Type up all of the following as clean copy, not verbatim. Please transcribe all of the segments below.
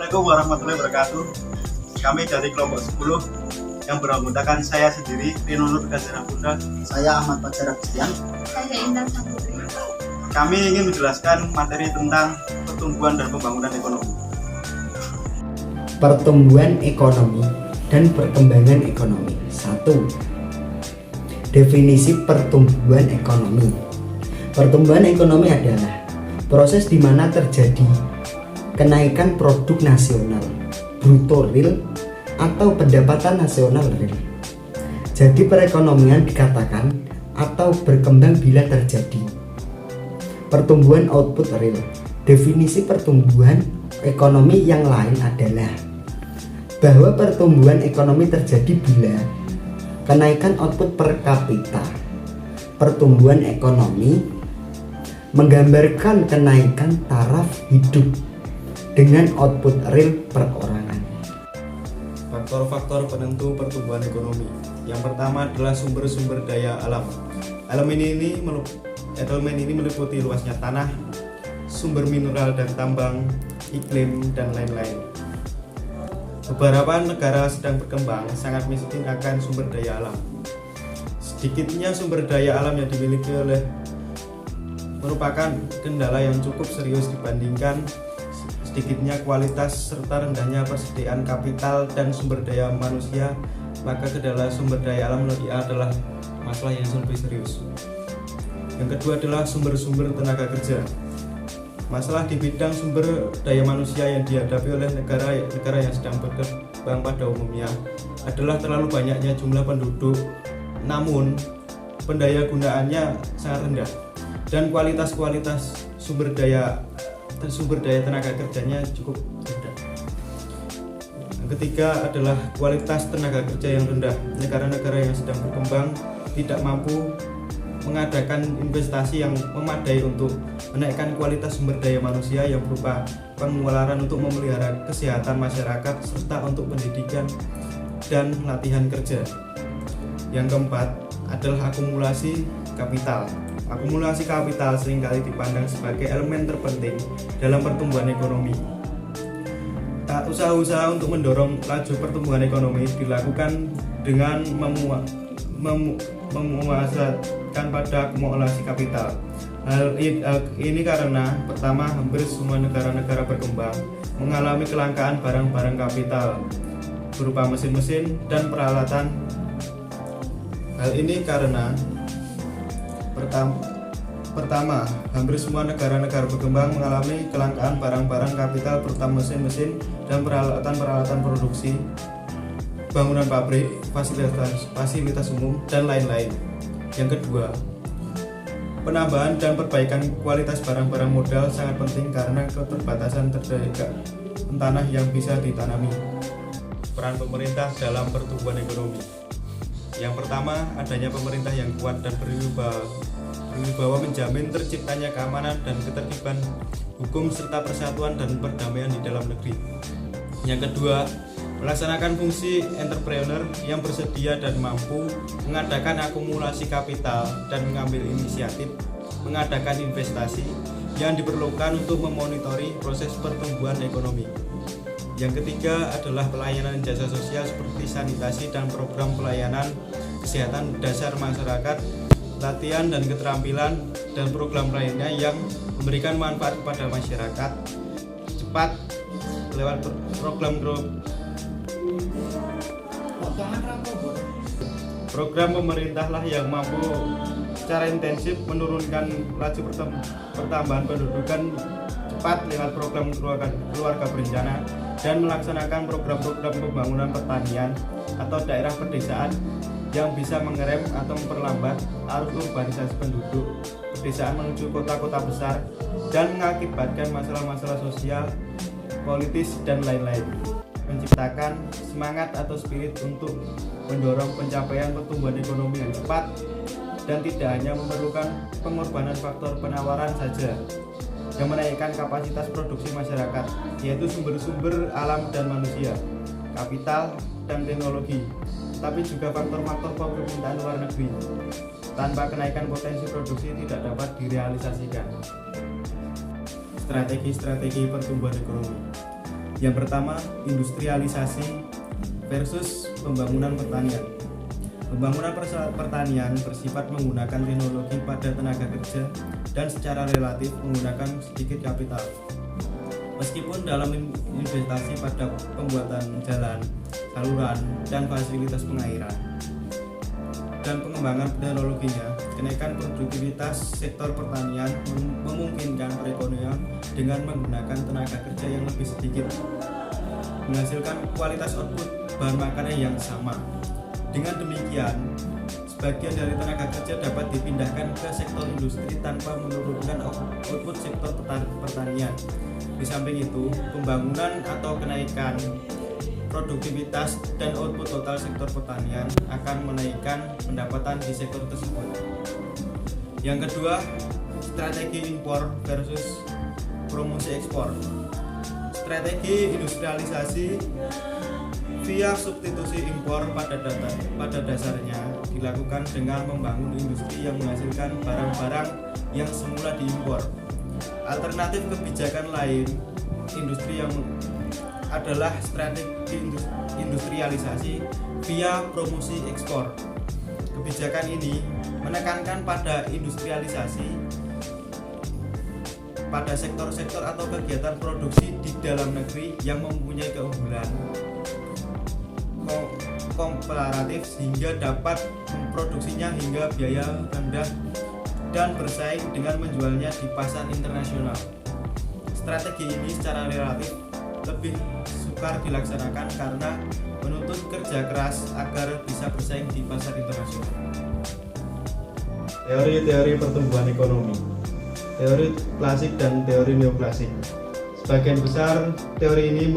Assalamualaikum warahmatullahi wabarakatuh. Kami dari kelompok 10 yang beranggotakan saya sendiri, Rino Nur Gajah Bunda. Saya Ahmad Fajar Agustian. Saya Indah Saputri. Kami ingin menjelaskan materi tentang pertumbuhan dan pembangunan ekonomi. Pertumbuhan ekonomi dan perkembangan ekonomi. 1. Definisi pertumbuhan ekonomi. Pertumbuhan ekonomi adalah proses di mana terjadi kenaikan produk nasional bruto real atau pendapatan nasional real. Jadi perekonomian dikatakan atau berkembang bila terjadi pertumbuhan output real. Definisi pertumbuhan ekonomi yang lain adalah bahwa pertumbuhan ekonomi terjadi bila kenaikan output per kapita. Pertumbuhan ekonomi menggambarkan kenaikan taraf hidup dengan output real perorangan. Faktor-faktor penentu pertumbuhan ekonomi. Yang pertama adalah sumber-sumber daya alam. Elemen ini meliputi luasnya tanah, sumber mineral dan tambang, iklim, dan lain-lain. Beberapa negara sedang berkembang sangat miskin akan sumber daya alam. Sedikitnya sumber daya alam yang dimiliki merupakan kendala yang cukup serius dibandingkan sedikitnya kualitas serta rendahnya persediaan kapital dan sumber daya manusia, maka kendala sumber daya alam adalah masalah yang lebih serius. Yang kedua adalah sumber-sumber tenaga kerja. Masalah di bidang sumber daya manusia yang dihadapi oleh negara yang sedang berkembang pada umumnya adalah terlalu banyaknya jumlah penduduk, namun pendaya gunaannya sangat rendah dan kualitas sumber daya tenaga kerjanya cukup rendah. Yang ketiga adalah kualitas tenaga kerja yang rendah. Negara-negara yang sedang berkembang tidak mampu mengadakan investasi yang memadai untuk menaikkan kualitas sumber daya manusia yang berupa pengeluaran untuk memelihara kesehatan masyarakat serta untuk pendidikan dan latihan kerja. Yang keempat adalah akumulasi kapital. Akumulasi kapital seringkali dipandang sebagai elemen terpenting dalam pertumbuhan ekonomi. Usaha-usaha untuk mendorong laju pertumbuhan ekonomi dilakukan dengan memuaskan pada akumulasi kapital. Hal ini karena pertama, hampir semua negara-negara berkembang mengalami kelangkaan barang-barang kapital berupa mesin-mesin dan peralatan. Hal ini karena Pertama, hampir semua negara-negara berkembang mengalami kelangkaan barang-barang kapital berupa mesin-mesin dan peralatan-peralatan produksi, bangunan pabrik, fasilitas umum, dan lain-lain. Yang kedua, penambahan dan perbaikan kualitas barang-barang modal sangat penting karena keterbatasan tanah yang bisa ditanami. Peran pemerintah dalam pertumbuhan ekonomi. Yang pertama, adanya pemerintah yang kuat dan berwibawa menjamin terciptanya keamanan dan ketertiban hukum serta persatuan dan perdamaian di dalam negeri. Yang kedua, melaksanakan fungsi entrepreneur yang bersedia dan mampu mengadakan akumulasi kapital dan mengambil inisiatif mengadakan investasi yang diperlukan untuk memonitori proses pertumbuhan ekonomi. Yang ketiga adalah pelayanan jasa sosial seperti sanitasi dan program pelayanan kesehatan dasar masyarakat, latihan dan keterampilan, dan program lainnya yang memberikan manfaat kepada masyarakat cepat lewat program pemerintah yang mampu secara intensif menurunkan laju pertambahan pendudukan cepat lewat program keluarga berencana dan melaksanakan program-program pembangunan pertanian atau daerah pedesaan yang bisa mengerem atau memperlambat arus urbanisasi penduduk pedesaan menuju kota-kota besar dan mengakibatkan masalah-masalah sosial, politis, dan lain-lain. Menciptakan semangat atau spirit untuk mendorong pencapaian pertumbuhan ekonomi yang cepat dan tidak hanya memerlukan pengorbanan faktor penawaran saja yang menaikkan kapasitas produksi masyarakat, yaitu sumber-sumber alam dan manusia, kapital, dan teknologi, tapi juga faktor-faktor permintaan luar negeri. Tanpa kenaikan potensi produksi tidak dapat direalisasikan. Strategi-strategi pertumbuhan ekonomi. Yang pertama, industrialisasi versus pembangunan pertanian. Pembangunan pertanian bersifat menggunakan teknologi pada tenaga kerja dan secara relatif menggunakan sedikit kapital. Meskipun dalam investasi pada pembuatan jalan, saluran, dan fasilitas pengairan dan pengembangan teknologinya, kenaikan produktivitas sektor pertanian memungkinkan perekonomian dengan menggunakan tenaga kerja yang lebih sedikit, menghasilkan kualitas output bahan makanan yang sama. Dengan demikian, sebagian dari tenaga kerja dapat dipindahkan ke sektor industri tanpa menurunkan output sektor pertanian. Di samping itu, pembangunan atau kenaikan produktivitas dan output total sektor pertanian akan menaikkan pendapatan di sektor tersebut. Yang kedua, strategi impor versus promosi ekspor. Strategi industrialisasi via substitusi impor pada dasarnya dilakukan dengan membangun industri yang menghasilkan barang-barang yang semula diimpor. Alternatif kebijakan lain industri yang adalah strategi industrialisasi via promosi ekspor. Kebijakan ini menekankan pada industrialisasi pada sektor-sektor atau kegiatan produksi di dalam negeri yang mempunyai keunggulan komparatif sehingga dapat memproduksinya hingga biaya rendah dan bersaing dengan menjualnya di pasar internasional. Strategi ini secara relatif lebih sukar dilaksanakan karena menuntut kerja keras agar bisa bersaing di pasar internasional. Teori-teori pertumbuhan ekonomi, teori klasik dan teori neoklasik. Sebagian besar teori ini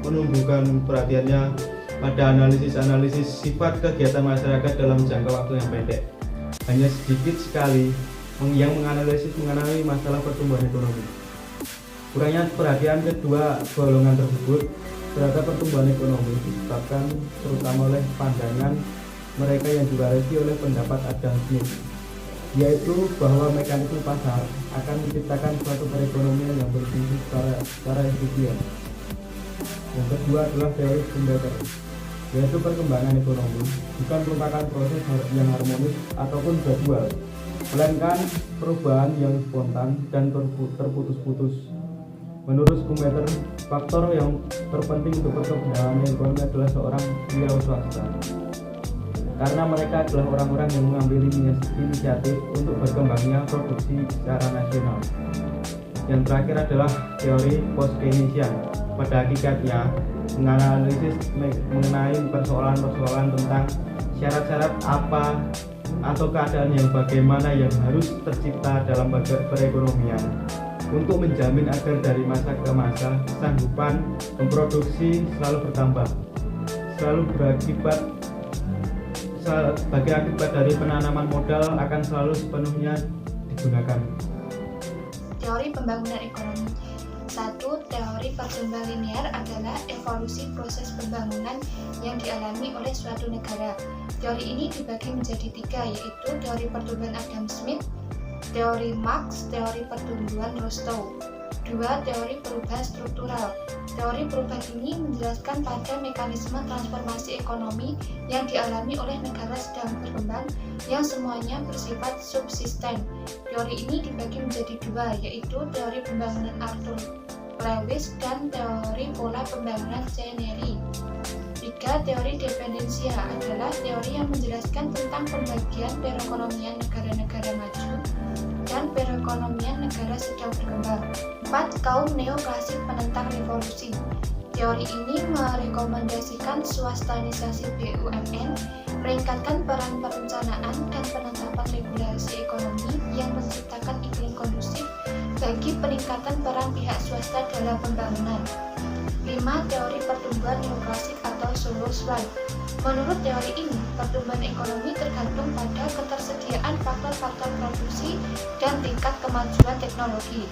menumbuhkan perhatiannya pada analisis sifat kegiatan masyarakat dalam jangka waktu yang pendek. Hanya sedikit sekali yang mengenai masalah pertumbuhan ekonomi. Kurangnya perhatian kedua golongan tersebut terhadap pertumbuhan ekonomi disebabkan terutama oleh pandangan mereka yang diwarisi oleh pendapat Adam Smith, yaitu bahwa mekanisme pasar akan menciptakan suatu perekonomian yang berfungsi secara efisien. Yang kedua adalah teori Schumpeter, yaitu perkembangan ekonomi bukan merupakan proses yang harmonis ataupun gradual, melainkan perubahan yang spontan dan terputus-putus. Menurut Schumpeter, faktor yang terpenting untuk perkembangan ekonomi adalah seorang wirausaha, karena mereka adalah orang-orang yang mengambil inisiatif untuk berkembangnya produksi secara nasional. Yang terakhir adalah teori post-Keynesian. Pada hakikatnya, menganalisis mengenai persoalan-persoalan tentang syarat-syarat apa atau keadaan yang bagaimana yang harus tercipta dalam perekonomian untuk menjamin agar dari masa ke masa kesanggupan memproduksi selalu bertambah, selalu berakibat sebagai akibat dari penanaman modal akan selalu sepenuhnya digunakan. Teori pembangunan ekonomi. 1. Teori pertumbuhan linear adalah evolusi proses pembangunan yang dialami oleh suatu negara. Teori ini dibagi menjadi 3, yaitu teori pertumbuhan Adam Smith, teori Marx, teori pertumbuhan Rostow. 2. Teori perubahan struktural. Teori perubahan ini menjelaskan pada mekanisme transformasi ekonomi yang dialami oleh negara sedang berkembang yang semuanya bersifat subsisten. Teori ini dibagi menjadi 2, yaitu teori pembangunan Arthur Lewis dan teori pola pembangunan Chenery. 3. Teori dependensia adalah teori yang menjelaskan tentang pembagian perekonomian negara-negara maju dan perekonomian negara sedang berkembang. 4. Kaum neoklasik penentang revolusi. Teori ini merekomendasikan swastanisasi BUMN, meningkatkan peran perencanaan dan penetapan regulasi ekonomi yang menciptakan iklim kondusif bagi peningkatan peran pihak swasta dalam pembangunan. 5. Teori pertumbuhan neoklasik atau Solo's One. Menurut teori ini, pertumbuhan ekonomi tergantung pada ketersediaan faktor-faktor produksi dan tingkat kemajuan teknologi.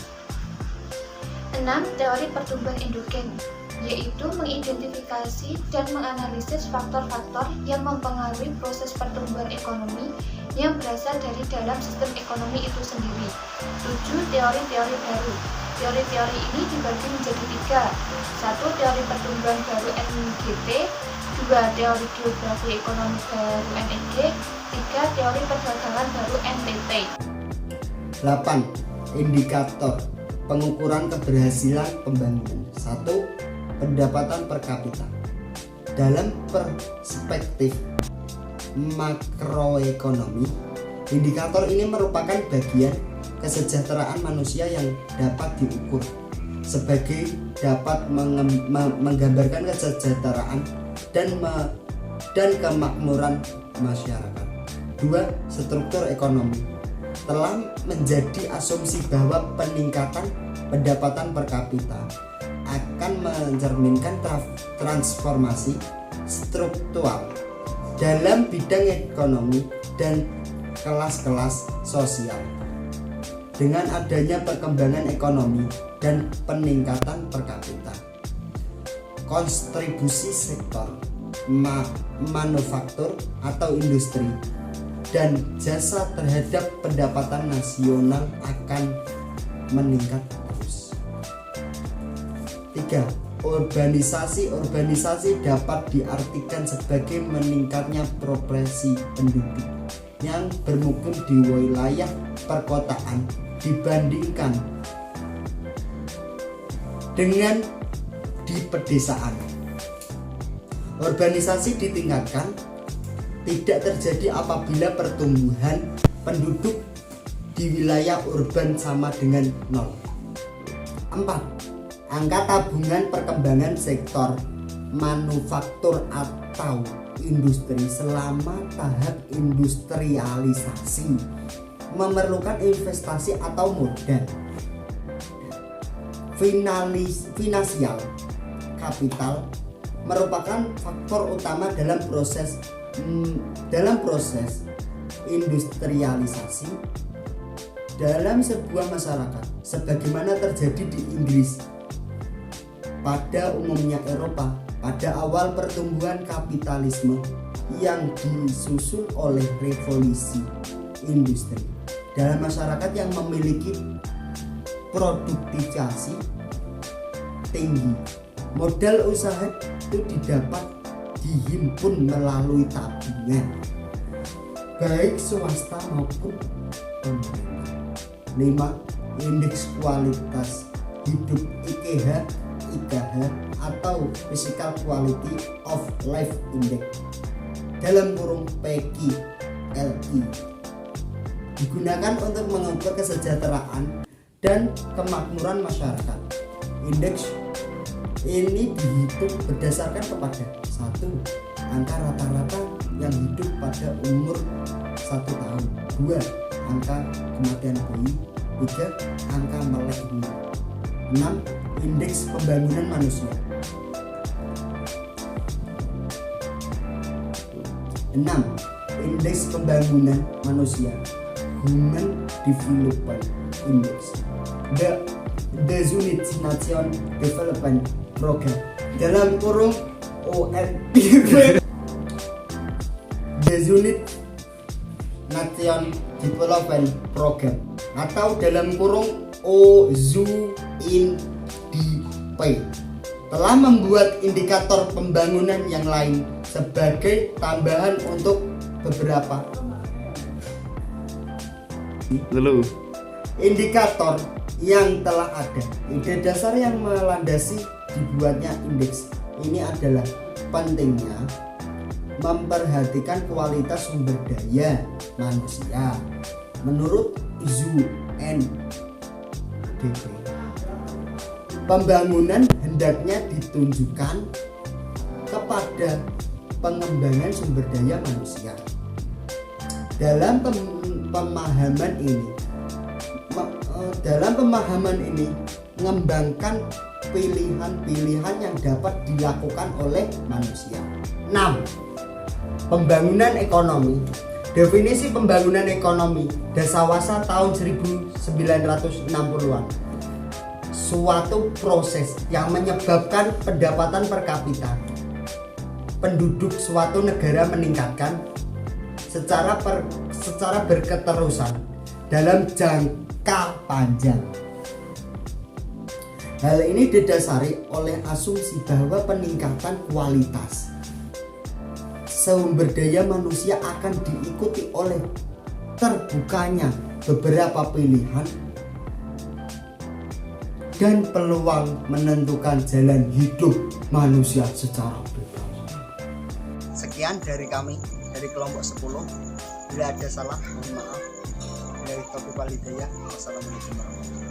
6. Teori pertumbuhan endogen, yaitu mengidentifikasi dan menganalisis faktor-faktor yang mempengaruhi proses pertumbuhan ekonomi yang berasal dari dalam sistem ekonomi itu sendiri. 7. Teori-teori baru. Teori-teori ini dibagi menjadi 3. 1. Teori pertumbuhan baru NGT. 2. Teori geografi ekonomi baru NEG. 3. Teori perdagangan baru NTT. 8. Indikator pengukuran keberhasilan pembangunan. 1. Pendapatan per kapita. Dalam perspektif makroekonomi, indikator ini merupakan bagian kesejahteraan manusia yang dapat diukur sebagai dapat menggambarkan kesejahteraan dan kemakmuran masyarakat. 2. Struktur ekonomi telah menjadi asumsi bahwa peningkatan pendapatan per kapita akan mencerminkan transformasi struktural dalam bidang ekonomi dan kelas-kelas sosial. Dengan adanya perkembangan ekonomi dan peningkatan per kapita, kontribusi sektor manufaktur atau industri dan jasa terhadap pendapatan nasional akan meningkat terus. 3. Urbanisasi dapat diartikan sebagai meningkatnya proporsi penduduk yang bermukim di wilayah perkotaan dibandingkan dengan di pedesaan. Urbanisasi ditingkatkan tidak terjadi apabila pertumbuhan penduduk di wilayah urban sama dengan 0. 4. Angka tabungan perkembangan sektor manufaktur atau industri selama tahap industrialisasi memerlukan investasi atau modal finansial kapital merupakan faktor utama dalam proses industrialisasi dalam sebuah masyarakat, sebagaimana terjadi di Inggris, pada umumnya Eropa pada awal pertumbuhan kapitalisme yang disusul oleh revolusi industri. Dalam masyarakat yang memiliki produktivitas tinggi, modal usaha itu didapat dihimpun melalui tabungan baik swasta maupun pemerintah. 5. Indeks kualitas hidup IKH atau Physical Quality of Life Index dalam kurung PQLI digunakan untuk mengukur kesejahteraan dan kemakmuran masyarakat. Indeks ini dihitung berdasarkan kepada 1. Angka rata-rata yang hidup pada umur 1 tahun. 2. Angka kematian bayi. 3. Angka melek bumi. 6. Indeks pembangunan manusia. 6. Indeks pembangunan manusia, Human Development Index. The Unit Nation Development Program dalam kurung UNDP. The Unit Nation Development Program atau dalam kurung OZUNDP telah membuat indikator pembangunan yang lain sebagai tambahan untuk beberapa indikator yang telah ada. Ide dasar yang melandasi dibuatnya indeks ini adalah pentingnya memperhatikan kualitas sumber daya manusia. Menurut UNDP, pembangunan hendaknya ditunjukkan kepada pengembangan sumber daya manusia. Dalam pemahaman ini mengembangkan pilihan-pilihan yang dapat dilakukan oleh manusia. 6. Pembangunan ekonomi. Definisi pembangunan ekonomi Dasawasa tahun 1960-an. Suatu proses yang menyebabkan pendapatan per kapita penduduk suatu negara meningkatkan secara berketerusan dalam jangka panjang. Hal ini didasari oleh asumsi bahwa peningkatan kualitas sumber daya manusia akan diikuti oleh terbukanya beberapa pilihan dan peluang menentukan jalan hidup manusia secara bebas. Sekian dari kami, dari kelompok 10. Bila ada salah, mohon maaf. Dari Taufiq Walhidayah. Wassalamualaikum warahmatullahi wabarakatuh.